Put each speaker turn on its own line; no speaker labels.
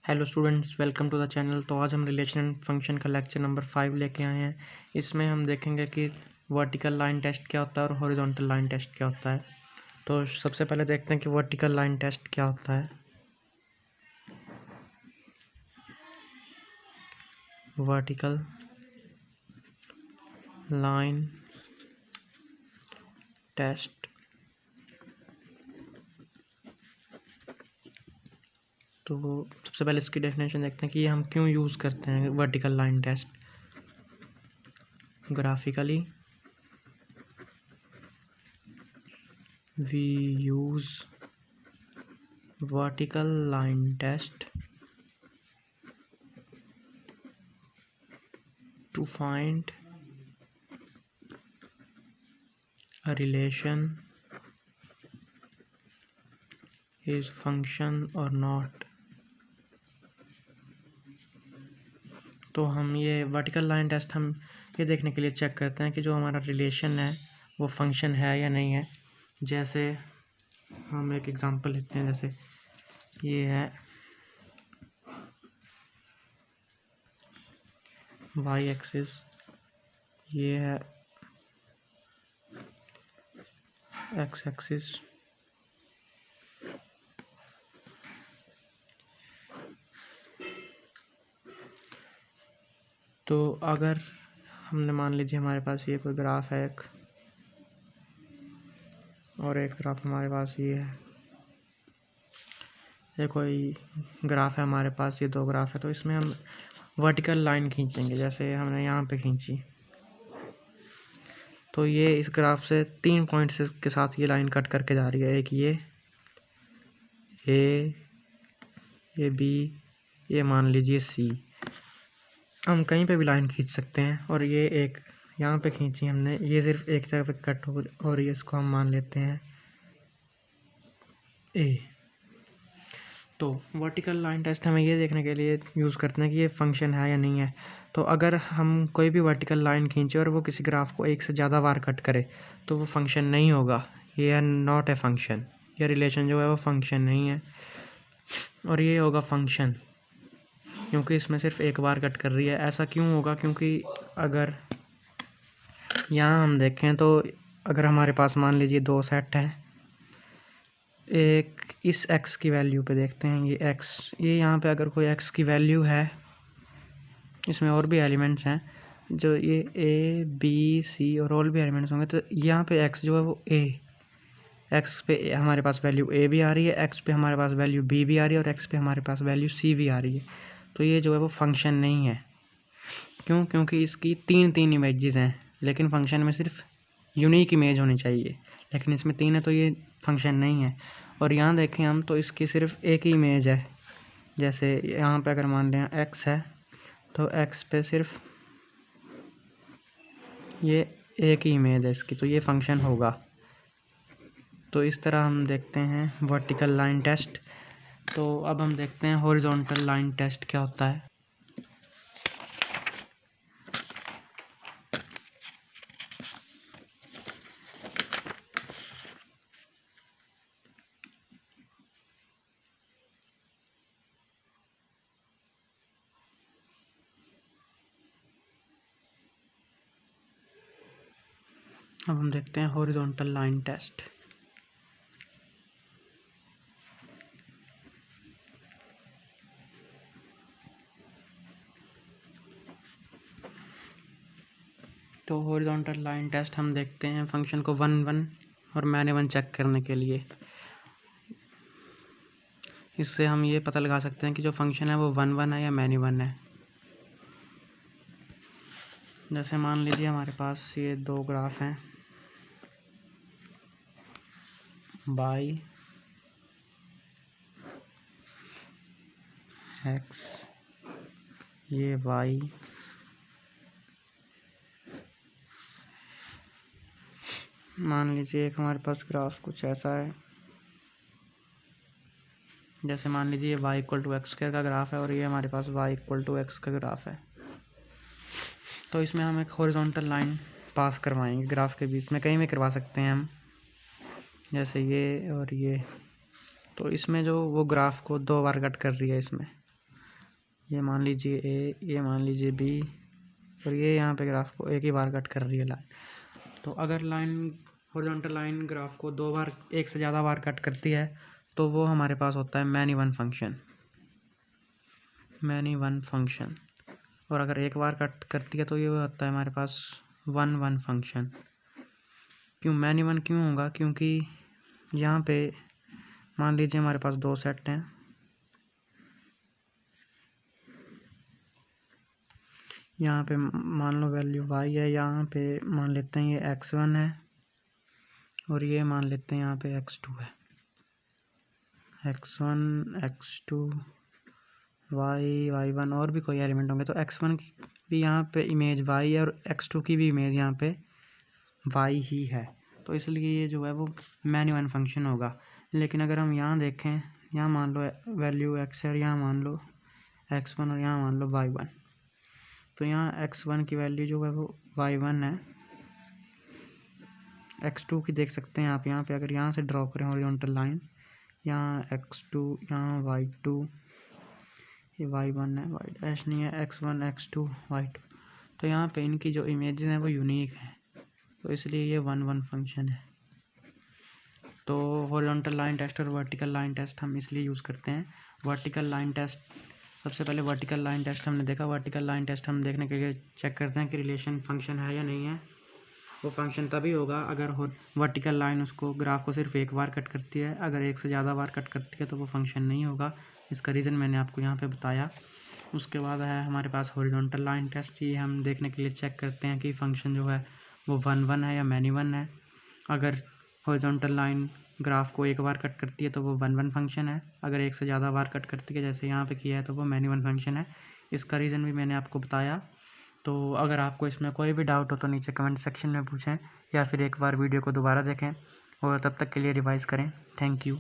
Hello students, welcome to the channel. तो आज हम रिलेशन एंड फंक्शन का लेक्चर नंबर 5 लेके आए हैं। इसमें हम देखेंगे कि वर्टिकल लाइन टेस्ट क्या होता है और हॉरिजॉन्टल लाइन टेस्ट क्या होता है। तो सबसे पहले देखते हैं कि वर्टिकल लाइन टेस्ट क्या होता है। वर्टिकल लाइन टेस्ट, तो सबसे पहले इसकी डेफिनेशन देखते हैं कि ये हम क्यों यूज़ करते हैं vertical line test. Graphically we use vertical line test to find a relation is function or not। तो हम ये वर्टिकल लाइन टेस्ट हम ये देखने के लिए चेक करते हैं कि जो हमारा रिलेशन है वो फंक्शन है या नहीं है। जैसे हम एक एग्जांपल लेते हैं, जैसे ये है y एक्सिस, ये है x एक्सिस। तो अगर हमने मान लीजिए हमारे पास ये कोई ग्राफ है एक, और एक ग्राफ हमारे पास ये है, ये कोई ग्राफ है हमारे पास, ये दो ग्राफ है। तो इसमें हम वर्टिकल लाइन खींचेंगे। जैसे हमने यहाँ पे खींची तो ये इस ग्राफ से 3 पॉइंट्स के साथ ये लाइन कट करके जा रही है। एक ये ए, ये बी, ये मान लीजिए सी। हम कहीं पे भी लाइन खींच सकते हैं। और ये एक यहाँ पे खींची हमने, ये सिर्फ एक जगह पे कट हो, और ये इसको हम मान लेते हैं ए। तो वर्टिकल लाइन टेस्ट हमें ये देखने के लिए यूज़ करते हैं कि ये फंक्शन है या नहीं है। तो अगर हम कोई भी वर्टिकल लाइन खींचे और वो किसी ग्राफ को एक से ज़्यादा बार कट करे तो वो फंक्शन नहीं होगा। ये है नॉट ए फंक्शन, ये रिलेशन जो है वो फंक्शन नहीं है। और ये होगा फंक्शन क्योंकि इसमें सिर्फ एक बार कट कर रही है। ऐसा क्यों होगा? क्योंकि अगर यहाँ हम देखें तो अगर हमारे पास मान लीजिए दो सेट हैं, एक इस x की वैल्यू पे देखते हैं, ये x, ये यहाँ पे अगर कोई x की वैल्यू है, इसमें और भी एलिमेंट्स हैं, जो ये a b c और और भी एलिमेंट्स होंगे, तो यहाँ पे x जो है वो x पे हमारे पास वैल्यू a भी आ रही है, x पे हमारे पास वैल्यू b भी आ रही है, और x पे हमारे पास वैल्यू c भी आ रही है। तो ये जो है वो फंक्शन नहीं है। क्यों? क्योंकि इसकी तीन इमेजेस हैं, लेकिन फंक्शन में सिर्फ यूनिक इमेज होनी चाहिए, लेकिन इसमें 3 है तो ये फंक्शन नहीं है। और यहाँ देखें हम तो इसकी सिर्फ एक ही इमेज है। जैसे यहाँ पे अगर मान लें x है तो x पे सिर्फ ये एक ही इमेज है इसकी, तो ये फंक्शन होगा। तो इस तरह हम देखते हैं वर्टिकल लाइन टेस्ट। तो अब हम देखते हैं हॉरिजॉन्टल लाइन टेस्ट क्या होता है। अब हम देखते हैं हॉरिजॉन्टल लाइन टेस्ट। तो हॉरिजॉन्टल लाइन टेस्ट हम देखते हैं फंक्शन को 1 1 और मैंने 1 चेक करने के लिए। इससे हम ये पता लगा सकते हैं कि जो फंक्शन है वो 1 1 है या मैनी 1 है। जैसे मान लीजिए हमारे पास ये दो ग्राफ हैं, y x, ये y, मान लीजिए एक हमारे पास ग्राफ कुछ ऐसा है। जैसे मान लीजिए ये y इक्वल टू एक्स का ग्राफ है और ये हमारे पास y इक्वल टू एक्स का ग्राफ है। तो इसमें हम एक हॉरिजॉन्टल लाइन पास करवाएंगे ग्राफ के बीच में, कहीं भी करवा सकते हैं हम, जैसे ये और ये। तो इसमें जो वो ग्राफ को 2 बार कट कर रही है इसमें, ये मान लीजिए ए, ये मान लीजिए बी, और ये यहाँ पे ग्राफ को एक ही बार कट कर रही है लाइन। तो अगर लाइन हॉरिजॉन्टल लाइन ग्राफ को दो बार, एक से ज़्यादा बार कट करती है तो वो हमारे पास होता है many one function, many one function. और अगर एक बार कट करती है तो ये होता है हमारे पास वन वन फंक्शन। क्यों मैनी वन क्यों होगा? क्योंकि यहाँ पे मान लीजिए हमारे पास दो सेट हैं, यहाँ पे मान लो वैल्यू y है, यहाँ पे मान लेते हैं ये x1 है, और ये मान लेते हैं यहाँ पे x2 है। x1 x2 y1 और भी कोई एलिमेंट होंगे, तो x1 की भी यहाँ पे इमेज y है और x2 की भी इमेज यहाँ पे y ही है, तो इसलिए ये जो है वो मैनी वन फंक्शन होगा। लेकिन अगर हम यहाँ देखें, यहाँ मान लो वैल्यू x है और यहाँ मान लो x1 और यहाँ मान लो y1, तो यहाँ x1 की वैल्यू जो है वो y1 है, x2 की देख सकते हैं आप यहाँ पे, अगर यहाँ से ड्रॉ करें हॉरिजॉन्टल लाइन, यहाँ x2, यहाँ y2, ये y1 है, y डैश नहीं है, x1 x2 y2, तो यहाँ पे इनकी जो इमेजेस हैं वो यूनिक हैं, तो इसलिए ये वन वन फंक्शन है। तो हॉरिजॉन्टल लाइन टेस्ट और वर्टिकल लाइन टेस्ट हम इसलिए यूज़ करते हैं। वर्टिकल लाइन टेस्ट, सबसे पहले वर्टिकल लाइन टेस्ट हमने देखा। वर्टिकल लाइन टेस्ट हम देखने के लिए चेक करते हैं कि रिलेशन फंक्शन है या नहीं है। वो फंक्शन तभी होगा अगर वर्टिकल लाइन उसको ग्राफ को सिर्फ एक बार कट करती है, अगर एक से ज़्यादा बार कट करती है तो वो फंक्शन नहीं होगा। इसका रीज़न मैंने आपको यहाँ पे बताया। उसके बाद है हमारे पास हॉरिजॉन्टल लाइन टेस्ट, ये हम देखने के लिए चेक करते हैं कि फंक्शन जो है वो वन वन है या मैनी वन है। अगर हॉरिजॉन्टल लाइन ग्राफ को एक बार कट करती है तो वो वन वन फंक्शन है, अगर एक से ज़्यादा बार कट करती है जैसे यहाँ पे किया है तो वो मैनी वन फंक्शन है। इसका रीज़न भी मैंने आपको बताया। तो अगर आपको इसमें कोई भी डाउट हो तो नीचे कमेंट सेक्शन में पूछें, या फिर एक बार वीडियो को दोबारा देखें और तब तक के लिए रिवाइज़ करें। Thank you.